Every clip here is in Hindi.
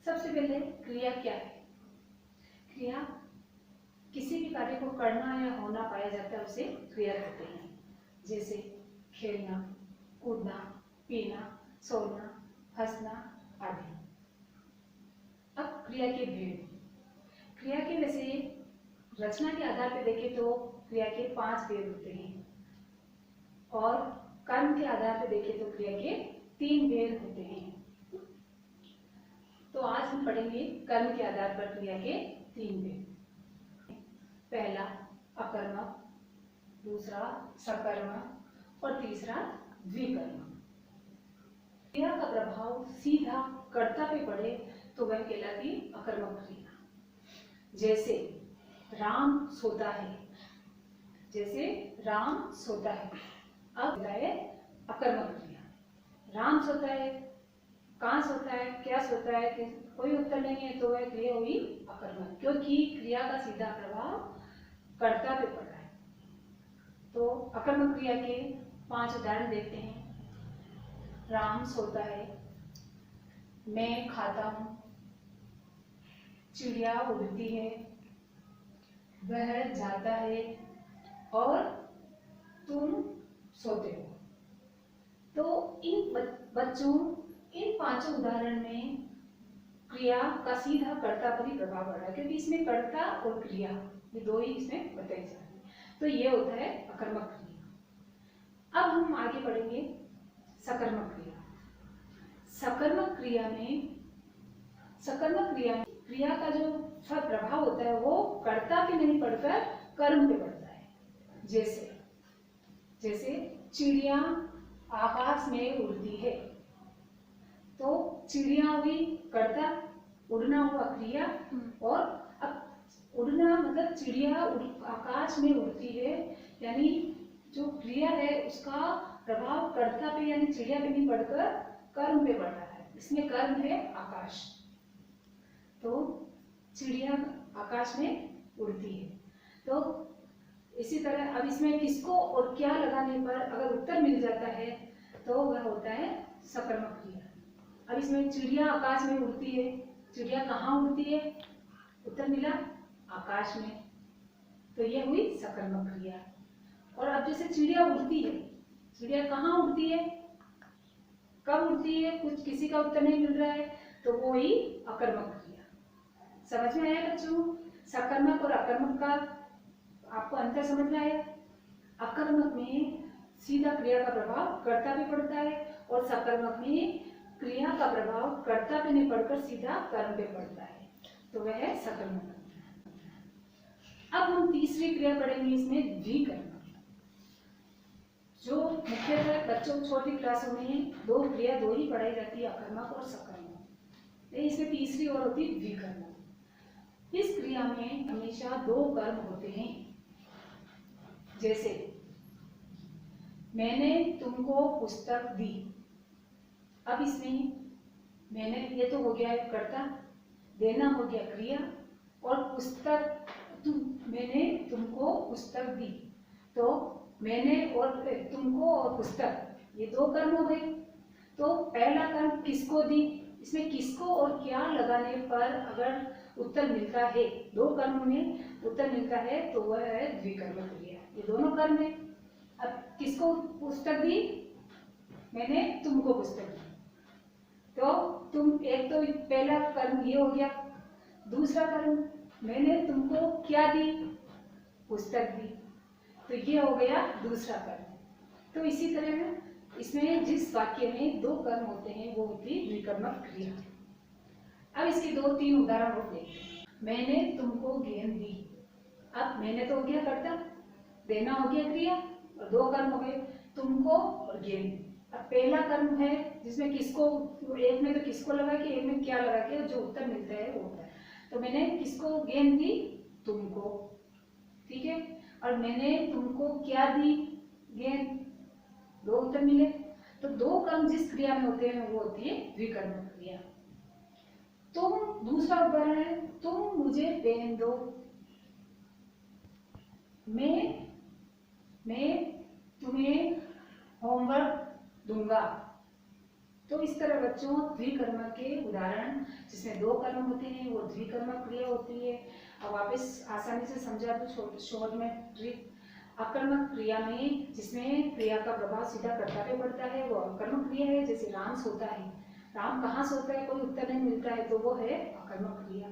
सबसे पहले क्रिया क्या है? क्रिया किसी भी कार्य को करना या होना पाया जाता है उसे क्रिया कहते हैं, जैसे खेलना, कूदना, पीना, सोना, हंसना आदि। अब क्रिया के भेद। क्रिया के वैसे रचना के आधार पर देखें तो क्रिया के 5 भेद होते हैं और कर्म के आधार पर देखें तो क्रिया के 3 भेद होते हैं। तो आज हम पढ़ेंगे कर्म के आधार पर क्रिया के 3 भेद। पहला अकर्मक, दूसरा सकर्मक और तीसरा द्विकर्मक। क्रिया का प्रभाव सीधा कर्ता पे पड़े तो वह कहलाती अकर्मक क्रिया। जैसे राम सोता है, जैसे राम सोता है, अब है अकर्मक क्रिया। राम सोता है, कहाँ सोता है, क्या सोता है, कोई उत्तर नहीं है, तो वह क्रिया हुई अकर्मक, क्योंकि क्रिया का सीधा प्रभाव कर्ता पे पड़ रहा है। तो अकर्मक क्रिया के 5 उदाहरण देखते हैं। राम सोता है, मैं खाता हूँ, चिड़िया उड़ती है, वह जाता है और तुम सोते हो। तो इन बच्चों इन 5 उदाहरण में क्रिया का सीधा कर्ता पर ही प्रभाव पड़ रहा है, क्योंकि इसमें कर्ता और क्रिया ये दो ही इसमें बताई जा रही है। तो ये होता है अकर्मक क्रिया। अब हम आगे बढ़ेंगे सकर्मक क्रिया। सकर्मक क्रिया में क्रिया का जो प्रभाव होता है वो कर्ता पे नहीं पड़कर कर्म पे पड़ता है। जैसे चिड़िया आकाश में उड़ती है, तो चिड़िया हुई कर्ता, उड़ना हुआ क्रिया। और अब उड़ना मतलब चिड़िया आकाश में उड़ती है, यानी जो क्रिया है उसका प्रभाव कर्ता पे यानी चिड़िया पे नहीं पड़कर कर्म पे पड़ रहा है। इसमें कर्म है आकाश, तो चिड़िया आकाश में उड़ती है। तो इसी तरह अब इसमें किसको और क्या लगाने पर अगर उत्तर मिल जाता है तो वह होता है सकर्मक क्रिया। अब इसमें चिड़िया आकाश में उड़ती है, चिड़िया कहाँ उड़ती है, उत्तर मिला आकाश में, तो यह हुई सकर्मक क्रिया। और अब जैसे चिड़िया उड़ती है, चिड़िया कहाँ उड़ती है, कब उड़ती है, कुछ किसी का उत्तर नहीं मिल रहा है, तो वो ही अकर्मक क्रिया। समझ में आया बच्चों? सकर्मक और अकर्मक का आपको अंतर समझ में आया? अकर्मक में सीधा क्रिया का प्रभाव कर्ता पे पड़ता है और सकर्मक में क्रिया का प्रभाव कर्ता पे नहीं पड़कर सीधा कर्म पे पड़ता है, तो वह है सकर्मक। अब हम तीसरी क्रिया पढ़ेंगे, इसमें द्विकर्मक। जो मुख्यतः बच्चों छोटी क्लासों में दो ही पढ़ाई जाती है, अकर्मक और सकर्मक। इसमें तीसरी और होती है द्विकर्मक। इस क्रिया में हमेशा 2 कर्म होते हैं। जैसे मैंने तुमको पुस्तक दी, अब इसमें मैंने ये तो हो गया है कर्ता, देना हो गया क्रिया, और पुस्तक मैंने तुमको पुस्तक दी, तो मैंने और तुमको और पुस्तक ये 2 कर्म हो गए। तो पहला कर्म किसको दी, इसमें किसको और क्या लगाने पर अगर उत्तर मिलता है, 2 कर्म में उत्तर मिलता है, तो वह है द्विकर्मक क्रिया। ये दोनों कर्म है। अब किसको पुस्तक दी, मैंने तुमको पुस्तक दी, तो तुम एक तो पहला कर्म ये हो गया। दूसरा कर्म मैंने तुमको क्या दी, पुस्तक दी, तो ये हो गया दूसरा कर्म। तो इसी तरह इसमें जिस वाक्य में 2 कर्म होते हैं वो होती है द्विकर्मक क्रिया। अब इसके 2-3 उदाहरण और देखते हैं। मैंने तुमको गेंद दी, अब मैंने तो हो गया कर्ता, देना हो गया क्रिया, और 2 कर्म हो गए, तुमको और गेंद। अब पहला कर्म है जिसमें किसको, एक में तो किसको लगा के, एक में क्या लगा के, जो उत्तर मिलता है वो होता है। तो मैंने किसको गेंद दी, तुमको, ठीक है, और मैंने तुमको क्या दी, गेंद, 2 उत्तर मिले। तो 2 कर्म जिस क्रिया में होते हैं वो होती है द्विकर्मक क्रिया। तुम दूसरा उदाहरण है, तुम मुझे पेन दो, मैं तुम्हें होमवर्क दूंगा, तो इस तरह बच्चों द्विकर्मक के उदाहरण जिसमें दो कर्म होते हैं वो द्विकर्मक क्रिया होती है। अब वापस आसानी से समझा दो शॉर्ट में ट्रिक। अकर्मक क्रिया में जिसमें क्रिया का प्रभाव सीधा कर्ता पे पड़ता है वो अकर्मक क्रिया है। जैसे राम सोता है, राम कहाँ सोता है कोई उत्तर नहीं मिलता है, तो वो है अकर्मक क्रिया।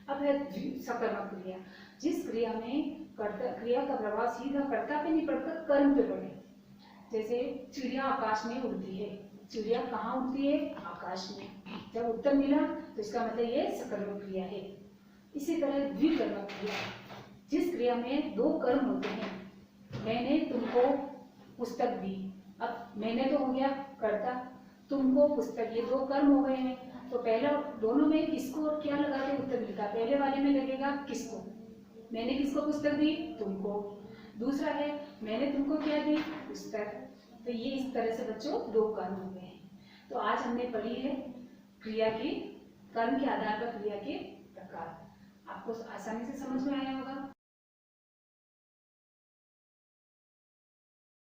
अब है सकर्मक क्रिया, जिस क्रिया में क्रिया का प्रभाव सीधा कर्ता पे नहीं पड़ता कर्म पे पड़े। जैसे चिड़िया आकाश में उड़ती है, चिड़िया कहाँ उड़ती है? आकाश में। जब उत्तर मिला तो इसका मतलब ये सकर्मक क्रिया है। इसी तरह द्विकर्मक क्रिया, जिस क्रिया में दो कर्म होते हैं। मैंने तुमको पुस्तक दी, अब मैंने तो हो गया कर्ता, तुमको पुस्तक, ये दो कर्म हो गए हैं। तो पहला दोनों में किसको और क्या लगाते उत्तर मिलता? पहले वाले में लगेगा किसको, मैंने किसको पुस्तक दी? तुमको। दूसरा है मैंने तुमको क्या दी? पुस्तक। तो ये इस तरह से बच्चों दो कर्म हो गए हैं। तो आज हमने पढ़ी है क्रिया के कर्म के आधार पर क्रिया के प्रकार। आपको आसानी से समझ में आया होगा।